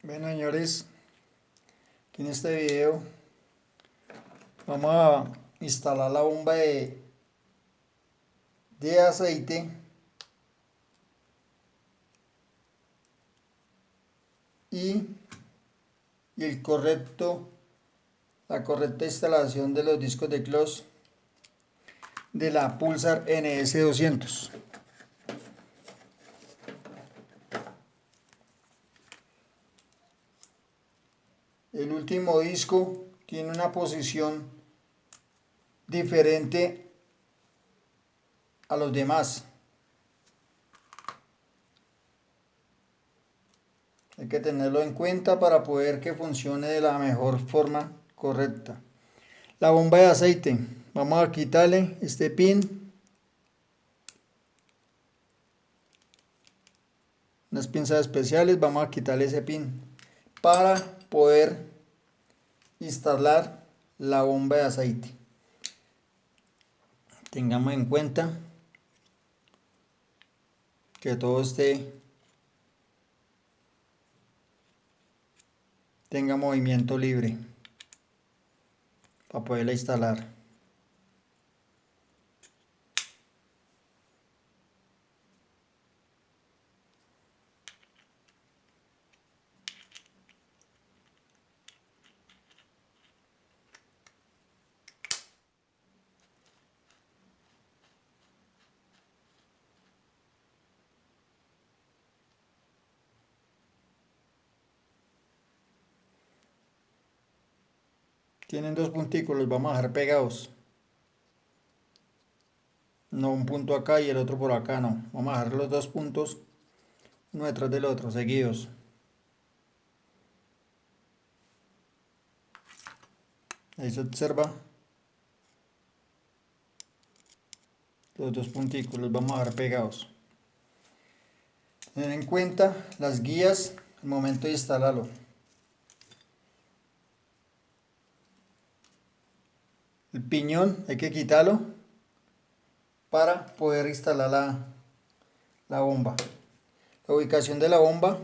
Bueno, señores, aquí en este video vamos a instalar la bomba de aceite y, la correcta instalación de los discos de clutch de la Pulsar NS200. El último disco tiene una posición diferente a los demás. Hay que tenerlo en cuenta para poder que funcione de la mejor forma correcta. La bomba de aceite, vamos a quitarle este pin, unas pinzas especiales, vamos a quitarle ese pin para poder instalar la bomba de aceite. Tengamos en cuenta que todo tenga movimiento libre para poderla instalar. Tienen dos punticos, los vamos a dejar pegados. No un punto acá y el otro por acá, no. Vamos a dejar los dos puntos uno detrás del otro, seguidos. Ahí se observa. Los dos punticos los vamos a dejar pegados. Tener en cuenta las guías al momento de instalarlo. El piñón hay que quitarlo para poder instalar la bomba. La ubicación de la bomba.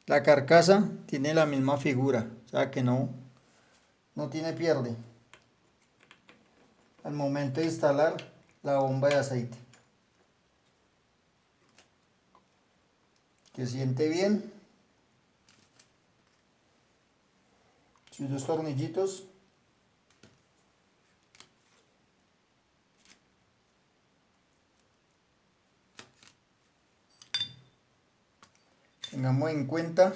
La carcasa tiene la misma figura, o sea que no tiene pierde al momento de instalar la bomba de aceite. Que siente bien sus dos tornillitos. Tengamos en cuenta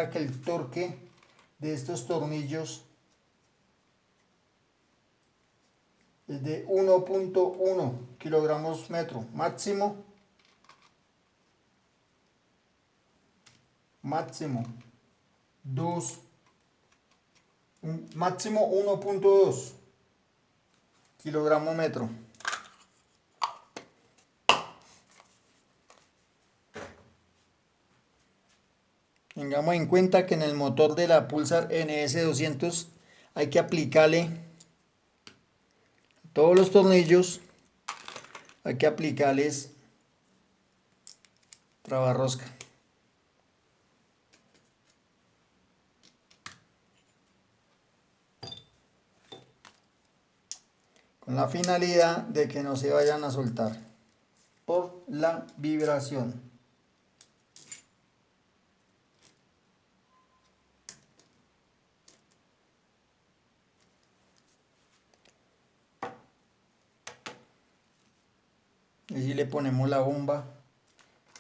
que el torque de estos tornillos es de 1.1 kilogramos metro máximo 2 máximo 1.2 kilogramo metro. Tengamos en cuenta que en el motor de la Pulsar NS200 hay que aplicarle todos los tornillos, hay que aplicarles trabarrosca. Con la finalidad de que no se vayan a soltar por la vibración. Y si le ponemos la bomba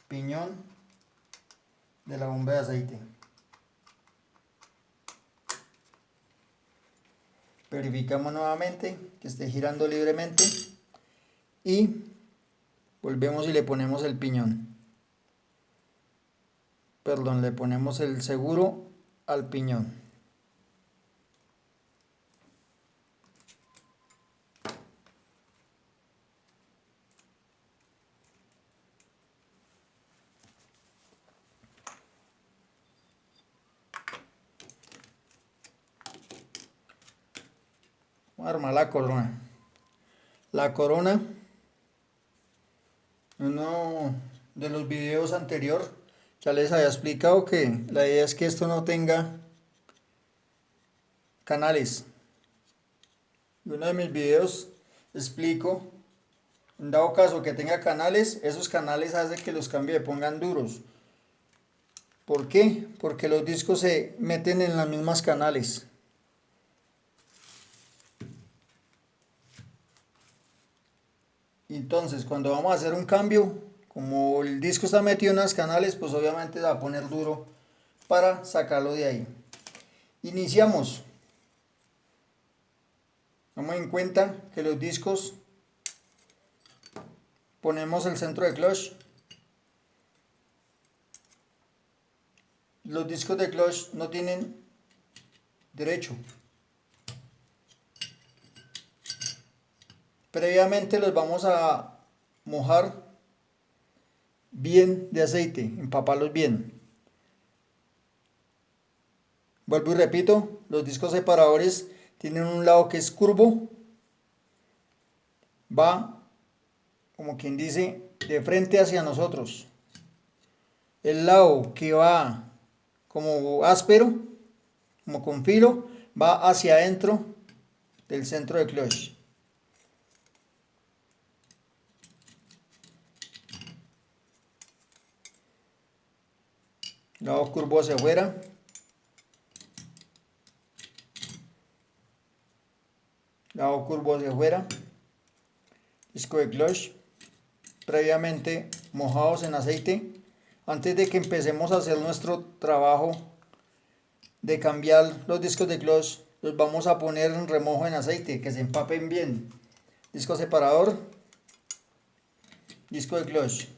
piñón de la bomba de aceite. Verificamos nuevamente que esté girando libremente y volvemos y le ponemos el piñón. Perdón, le ponemos el seguro al piñón. Vamos a armar la corona. La corona, uno de los videos anterior ya les había explicado que la idea es que esto no tenga canales. En uno de mis videos explico, en dado caso que tenga canales, esos canales hace que los cambie, pongan duros. ¿Por qué? Porque los discos se meten en las mismas canales. Entonces, cuando vamos a hacer un cambio, como el disco está metido en las canales, pues obviamente se va a poner duro para sacarlo de ahí. Iniciamos. Toma en cuenta que los discos ponemos el centro de clutch. Los discos de clutch no tienen derecho. Previamente los vamos a mojar bien de aceite, empaparlos bien. Vuelvo y repito, los discos separadores tienen un lado que es curvo, va, como quien dice, de frente hacia nosotros. El lado que va como áspero, como con filo, va hacia adentro del centro de clutch. Lado curvo hacia afuera. Lado curvo hacia afuera. Disco de clutch previamente mojados en aceite. Antes de que empecemos a hacer nuestro trabajo de cambiar los discos de clutch, los vamos a poner en remojo en aceite, que se empapen bien. Disco separador, disco de clutch.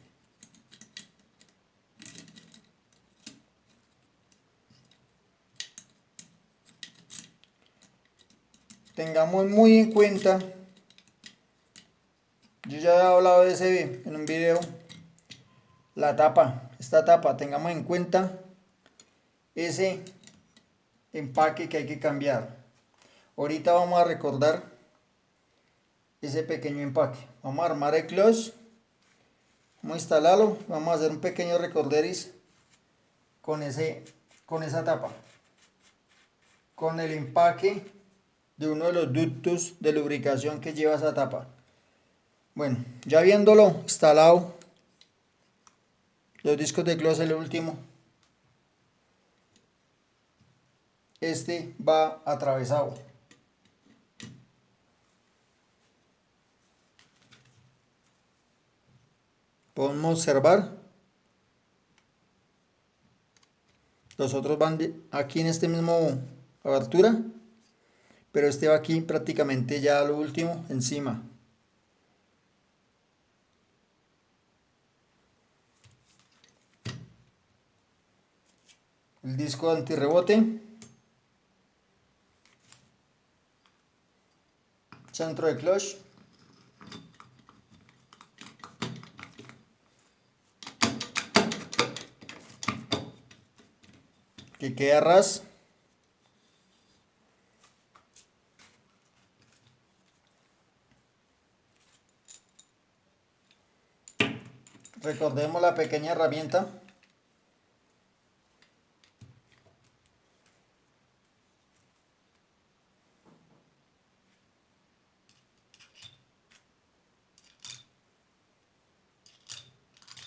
Tengamos muy en cuenta, yo ya he hablado de ese en un video, la tapa, esta tapa, tengamos en cuenta ese empaque que hay que cambiar. Ahorita vamos a recordar ese pequeño empaque. Vamos a armar el clutch, vamos a instalarlo, vamos a hacer un pequeño recorderis con esa tapa, con el empaque de uno de los ductos de lubricación que lleva esa tapa. Bueno, ya viéndolo instalado, los discos de clutch, el último, este va atravesado. Podemos observar, los otros van aquí en este mismo abertura, pero este va aquí prácticamente ya lo último encima. El disco antirrebote, centro de clutch, que quede a ras. Recordemos la pequeña herramienta.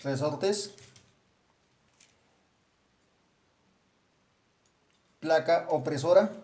Resortes. Placa opresora.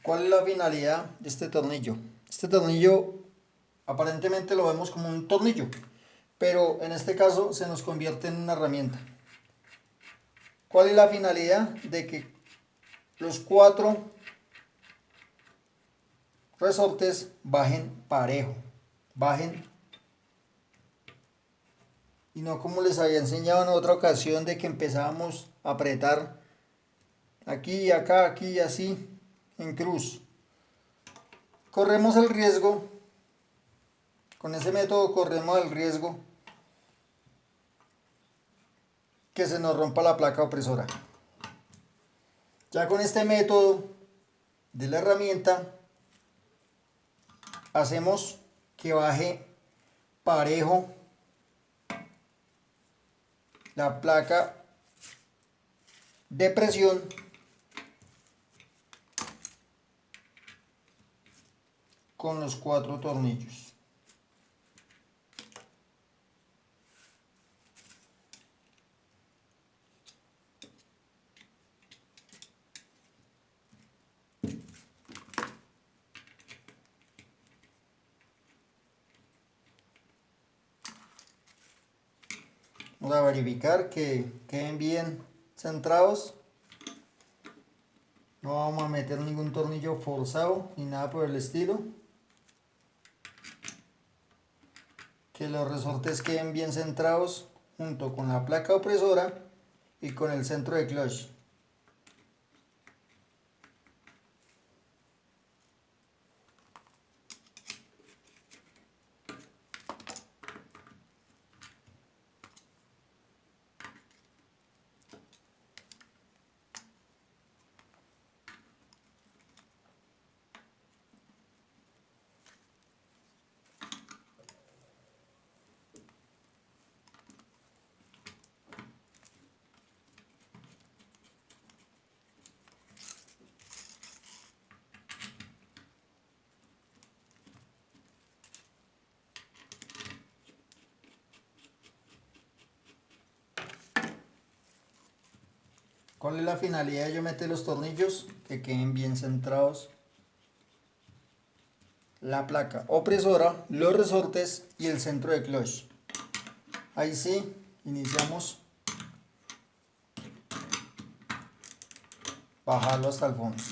¿Cuál es la finalidad de este tornillo? Este tornillo aparentemente lo vemos como un tornillo, pero en este caso se nos convierte en una herramienta. ¿Cuál es la finalidad? De que los 4 resortes bajen parejo, bajen y no como les había enseñado en otra ocasión de que empezábamos a apretar aquí, acá, aquí y así en cruz. Corremos el riesgo, con ese método corremos el riesgo que se nos rompa la placa opresora. Ya con este método de la herramienta hacemos que baje parejo la placa de presión con los 4 tornillos. Vamos a verificar que queden bien centrados. No vamos a meter ningún tornillo forzado ni nada por el estilo. Que los resortes queden bien centrados junto con la placa opresora y con el centro de clutch. ¿Cuál es la finalidad de yo meter los tornillos? Que queden bien centrados la placa opresora, los resortes y el centro de clutch. Ahí sí, iniciamos bajarlo hasta el fondo.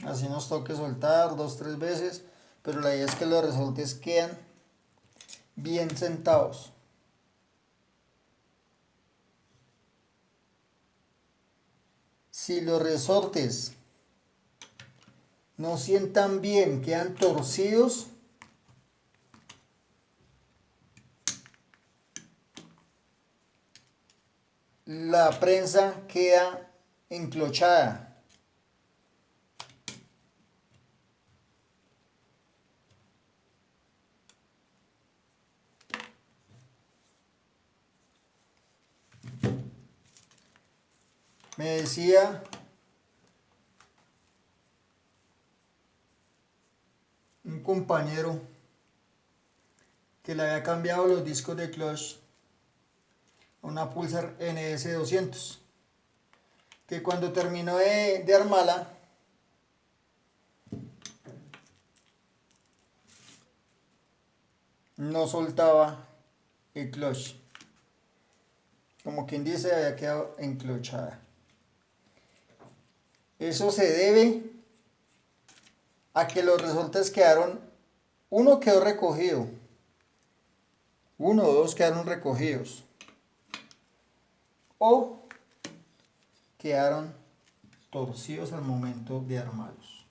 Así nos toque soltar 2-3 veces, pero la idea es que los resortes quedan bien sentados. Si los resortes no sientan bien, quedan torcidos, la prensa queda enclochada. Me decía un compañero que le había cambiado los discos de clutch a una Pulsar NS200, que cuando terminó de armarla, no soltaba el clutch, como quien dice, había quedado enclochada. Eso se debe a que los resortes quedaron, uno quedó recogido, uno o dos quedaron recogidos, o quedaron torcidos al momento de armarlos.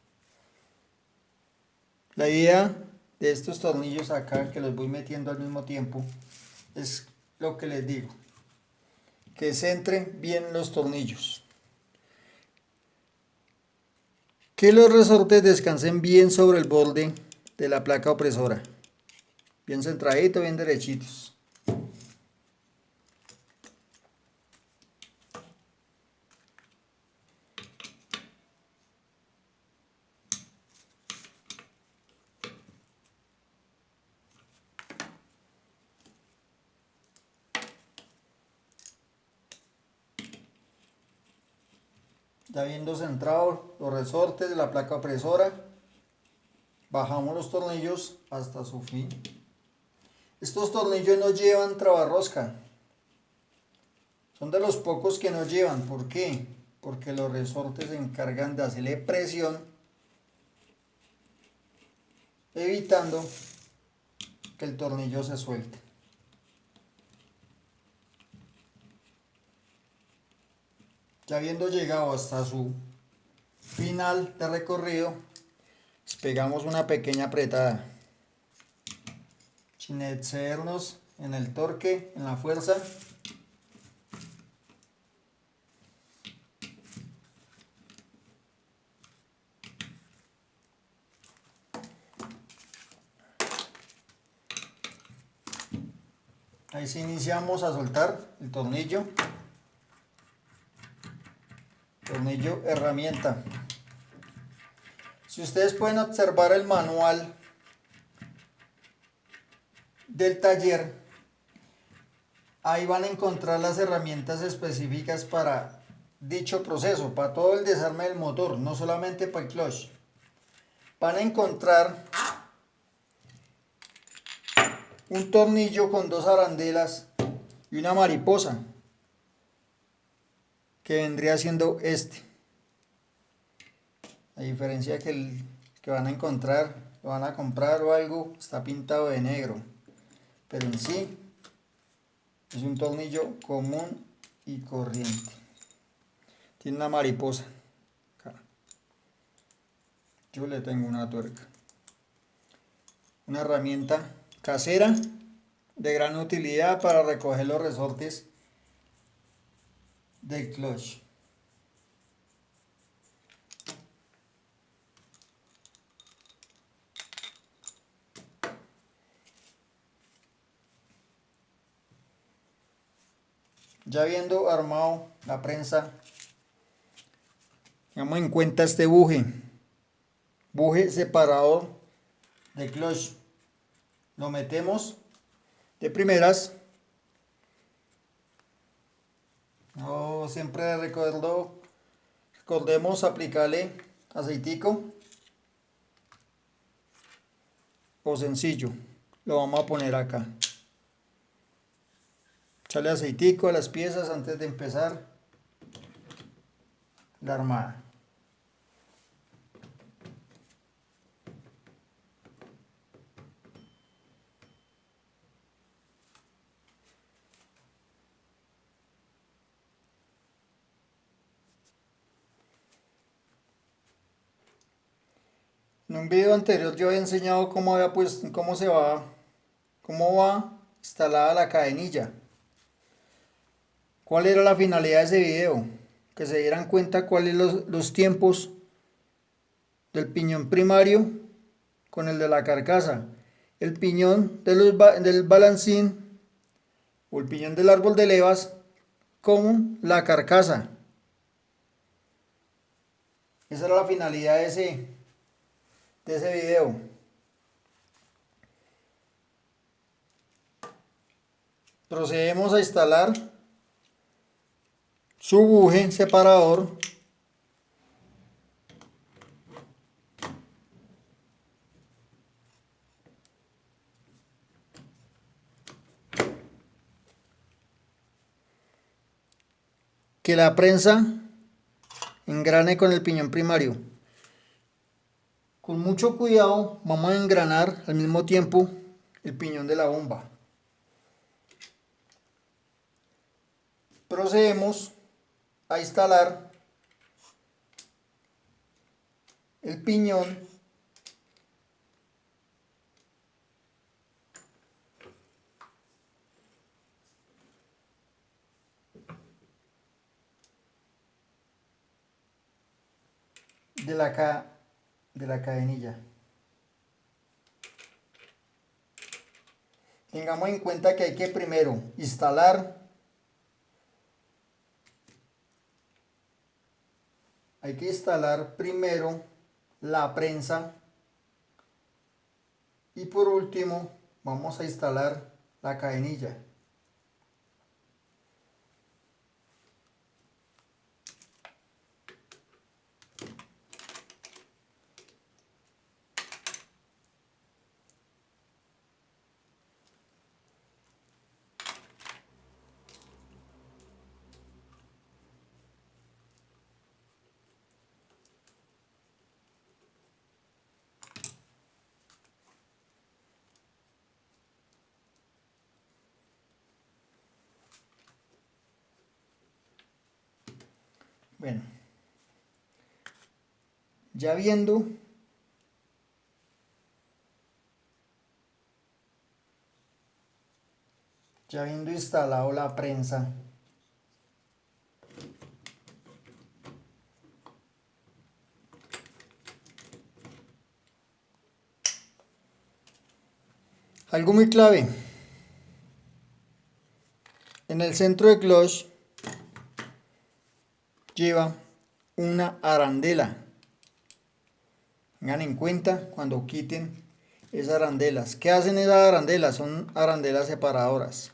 La idea de estos tornillos acá, que los voy metiendo al mismo tiempo, es lo que les digo, que centren bien los tornillos, que los resortes descansen bien sobre el borde de la placa opresora, bien centradito, bien derechitos. Ya viendo centrado los resortes de la placa opresora, bajamos los tornillos hasta su fin. Estos tornillos no llevan trabarrosca. Son de los pocos que no llevan. ¿Por qué? Porque los resortes se encargan de hacerle presión, evitando que el tornillo se suelte. Ya habiendo llegado hasta su final de recorrido, les pegamos una pequeña apretada, sin excedernos en el torque, en la fuerza. Ahí sí iniciamos a soltar el tornillo herramienta. Si ustedes pueden observar el manual del taller, ahí van a encontrar las herramientas específicas para dicho proceso, para todo el desarme del motor, no solamente para el clutch. Van a encontrar un tornillo con dos arandelas y una mariposa, que vendría siendo este. A diferencia que el que van a encontrar, lo van a comprar o algo, está pintado de negro, pero en sí es un tornillo común y corriente. Tiene una mariposa acá. Yo le tengo una tuerca. Una herramienta casera de gran utilidad para recoger los resortes del clutch. Ya habiendo armado la prensa, tengamos en cuenta este buje separador de clutch. Lo metemos de primeras. No, siempre recordemos aplicarle aceitico o sencillo. Lo vamos a poner acá. Echarle aceitico a las piezas antes de empezar la armada. En un video anterior yo había enseñado cómo va instalada la cadenilla. ¿Cuál era la finalidad de ese video? Que se dieran cuenta cuáles los tiempos del piñón primario con el de la carcasa. El piñón del balancín o el piñón del árbol de levas con la carcasa. Esa era la finalidad de ese video. Procedemos a instalar su buje separador que la prensa engrane con el piñón primario. Con mucho cuidado vamos a engranar al mismo tiempo el piñón de la bomba. Procedemos a instalar el piñón de la cadenilla. Tengamos en cuenta que hay que primero instalar, primero la prensa y por último vamos a instalar la cadenilla. Bueno, ya viendo instalado la prensa, algo muy clave, en el centro de clutch lleva una arandela. Tengan en cuenta cuando quiten esas arandelas. ¿Qué hacen esas arandelas? Son arandelas separadoras.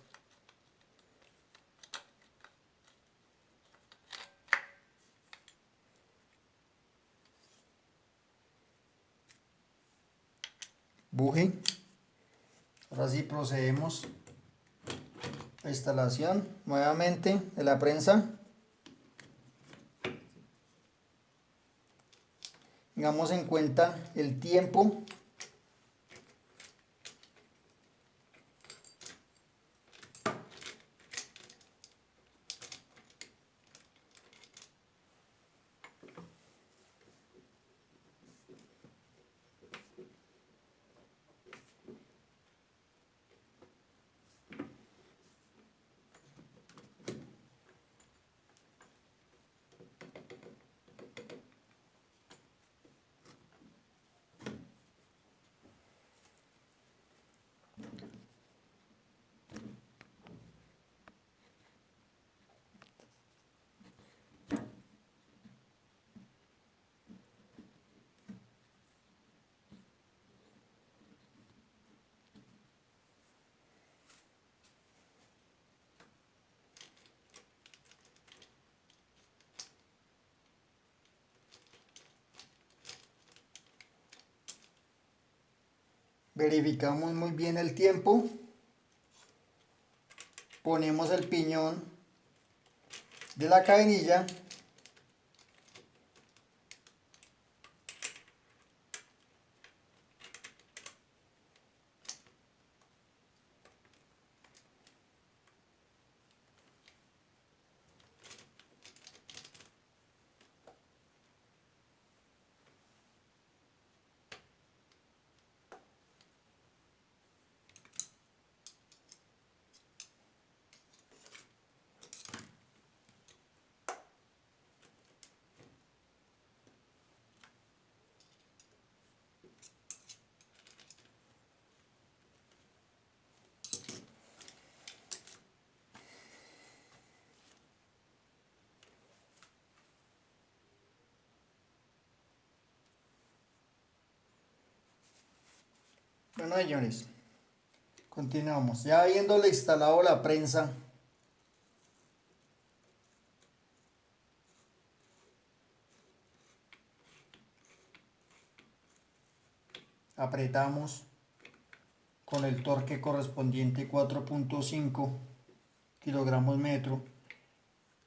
Buje. Ahora sí procedemos a instalación nuevamente de la prensa. Tengamos en cuenta el tiempo. Verificamos muy bien el tiempo. Ponemos el piñón de la cadenilla. Bueno, señores, continuamos. Ya habiéndole instalado la prensa, apretamos con el torque correspondiente 4.5 kilogramos metro.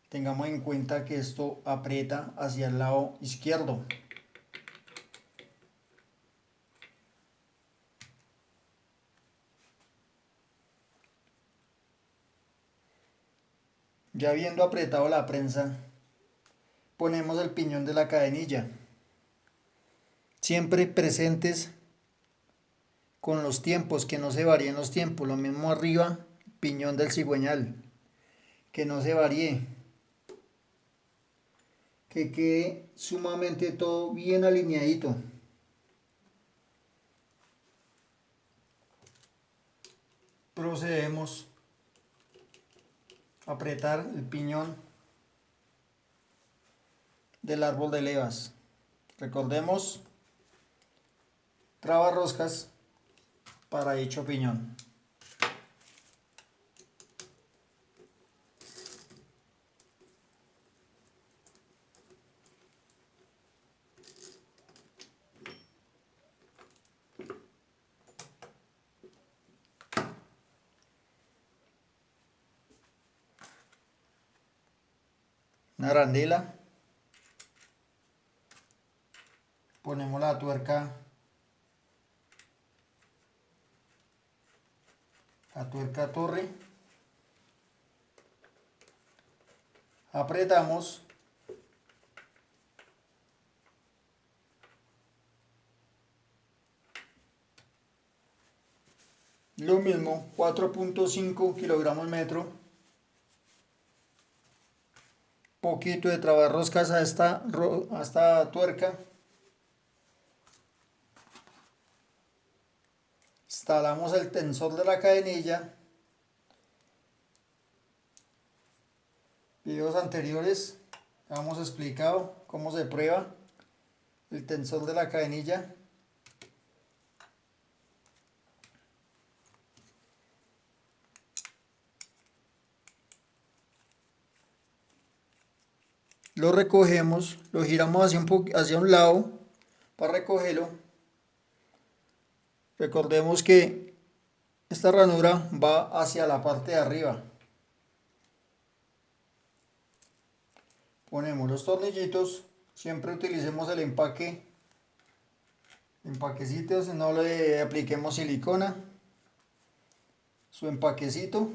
Tengamos en cuenta que esto aprieta hacia el lado izquierdo. Ya habiendo apretado la prensa, ponemos el piñón de la cadenilla. Siempre presentes con los tiempos, que no se varíen los tiempos. Lo mismo arriba, piñón del cigüeñal, que no se varíe. Que quede sumamente todo bien alineadito. Procedemos a apretar el piñón del árbol de levas. Recordemos, traba roscas para dicho piñón. Una arandela. Ponemos la tuerca torre. Apretamos Lo mismo, 4.5 kilogramos metro. Poquito de trabarroscas a esta tuerca. Instalamos el tensor de la cadenilla. Videos anteriores hemos explicado cómo se prueba el tensor de la cadenilla. Lo recogemos, lo giramos hacia un lado para recogerlo. Recordemos que esta ranura va hacia la parte de arriba. Ponemos los tornillitos, siempre utilicemos el empaquecito, si no le apliquemos silicona. Su empaquecito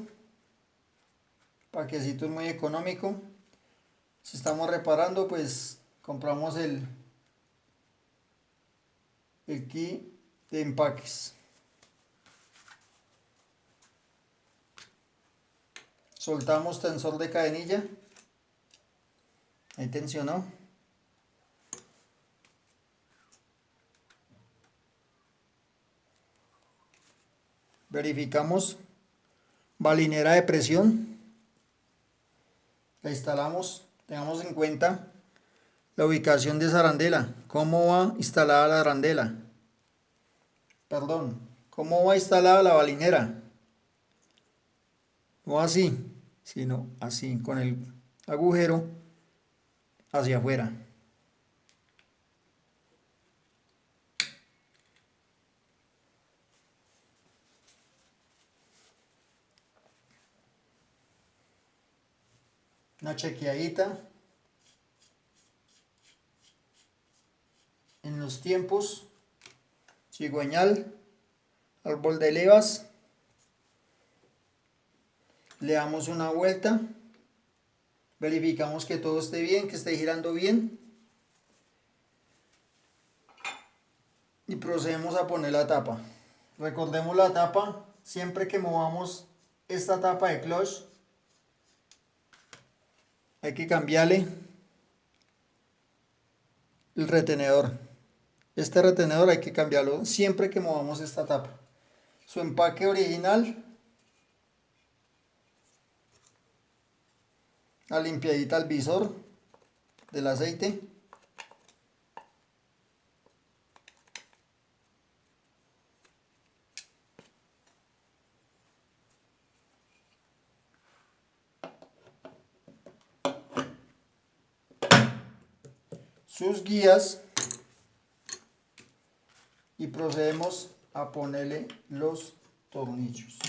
es muy económico. Si estamos reparando, pues compramos el kit de empaques. Soltamos tensor de cadenilla. Ahí tensionó. Verificamos balinera de presión. La instalamos. Tengamos en cuenta la ubicación de esa arandela. Cómo va instalada la arandela. Perdón. Cómo va instalada la balinera. No así, sino así, con el agujero hacia afuera. Una chequeadita en los tiempos, cigüeñal, árbol de levas, le damos una vuelta, verificamos que todo esté bien, que esté girando bien y procedemos a poner la tapa. Recordemos la tapa, siempre que movamos esta tapa de clutch hay que cambiarle el retenedor. Este retenedor hay que cambiarlo siempre que movamos esta tapa. Su empaque original, la limpiadita al visor del aceite. Sus guías y procedemos a ponerle los tornillos.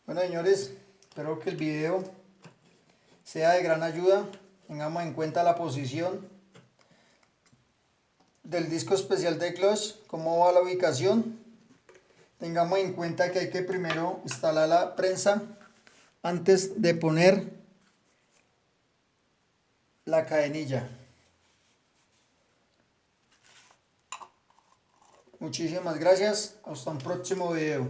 Bueno, señores, espero que el video sea de gran ayuda. Tengamos en cuenta la posición del disco especial de clutch, cómo va la ubicación. Tengamos en cuenta que hay que primero instalar la prensa antes de poner la cadenilla. Muchísimas gracias. Hasta un próximo video.